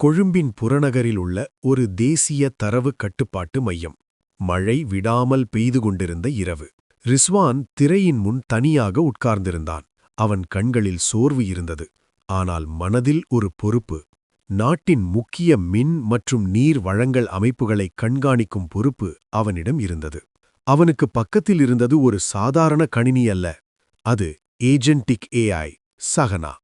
கொழும்பின் புறநகரில் உள்ள ஒரு தேசிய தரவு கட்டுப்பாட்டு மையம். மழை விடாமல் பெய்து கொண்டிருந்த இரவு. ரிஸ்வான் திரையின் முன் தனியாக உட்கார்ந்திருந்தான். அவன் கண்களில் சோர்வு இருந்தது. ஆனால் மனதில் ஒரு பொறுப்பு. நாட்டின் முக்கிய மின் மற்றும் நீர் வழங்கல் அமைப்புகளை கண்காணிக்கும் பொறுப்பு அவனிடம் இருந்தது. அவனுக்கு பக்கத்தில் இருந்தது ஒரு சாதாரண கணினி அல்ல. அது agentic AI Sahana.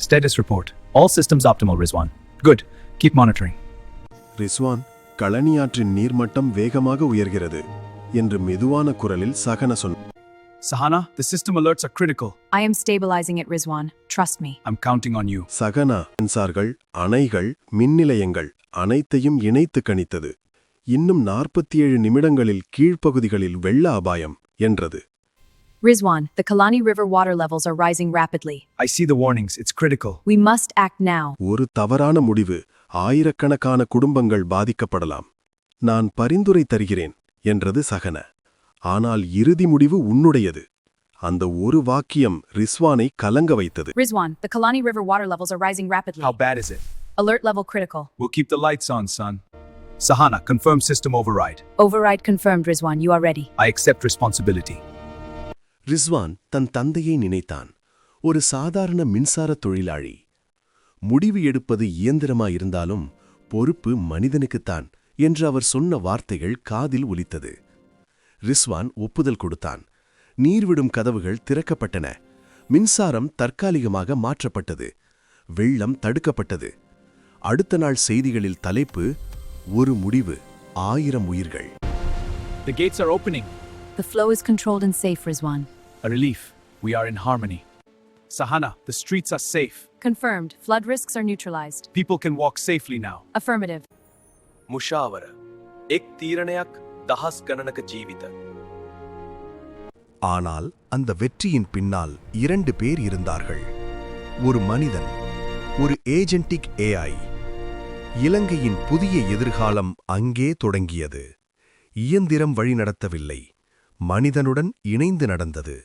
Status report. All systems optimal, Rizwan. Good. Keep monitoring. Rizwan, களனியாற்றின் நீர்மட்டம் வேகமாக உயர்கிறது என்று மெதுவான குரலில் சகனா சொன்னான். Sahana, the system alerts are critical. I am stabilizing it, Rizwan. Trust me. I'm counting on you. Sahana சென்சார்கள், அணைகள், மின்நிலையங்கள் அனைத்தையும் இணைத்து கணித்தது. இன்னும் 47 நிமிடங்களில் கீழ்ப்பகுதிகளில் வெள்ள அபாயம் என்றது. Rizwan, the Kalani River water levels are rising rapidly. I see the warnings. It's critical. We must act now. ஒரு தவறான முடிவு ஆயிரக்கணக்கான குடும்பங்கள் பாதிக்கப்படலாம். நான் பரிந்துரை தருகிறேன் என்றது சகன. ஆனால் இறுதி முடிவு உன்னுடையது. அந்த ஒரு வாக்கியம் ரிஸ்வானை கலங்க வைத்தது. Rizwan, the Kalani River water levels are rising rapidly. How bad is it? Alert level critical. We'll keep the lights on, son. Sahana, confirm system override. Override confirmed, Rizwan. You are ready. I accept responsibility. Rizwan தன் தந்தையை நினைத்தான். ஒரு சாதாரண மின்சார தொழிலாளி. முடிவு எடுப்பது இயந்திரமாயிருந்தாலும் பொறுப்பு மனிதனுக்குத்தான் என்று அவர் சொன்ன வார்த்தைகள் காதில் ஒலித்தது. ரிஸ்வான் ஒப்புதல் கொடுத்தான். நீர்விடும் கதவுகள் திறக்கப்பட்டன. மின்சாரம் தற்காலிகமாக மாற்றப்பட்டது. வெள்ளம் தடுக்கப்பட்டது. அடுத்த நாள் செய்திகளில் தலைப்பு, ஒரு முடிவு, 1000 உயிர்கள். The gates are opening. The flow is controlled and safe, Rizwan. A relief. We are in harmony. Sahana, the streets are safe. Confirmed. Flood risks are neutralized. People can walk safely now. Affirmative. මුෂාවර එක් තීරණයක් දහස් ගණනක ජීවිත. ஆனால் அந்த வெற்றியின் பின்னால் 2 பேர் இருந்தார்கள். ஒரு மனிதன், ஒரு ஏஜென்டிக் AI. இலங்கையின் புதிய எதிர்காலம் அங்கே தொடங்கியது. இயந்திரம் வழிநடத்தவில்லை, மனிதனுடன் இணைந்து நடந்தது.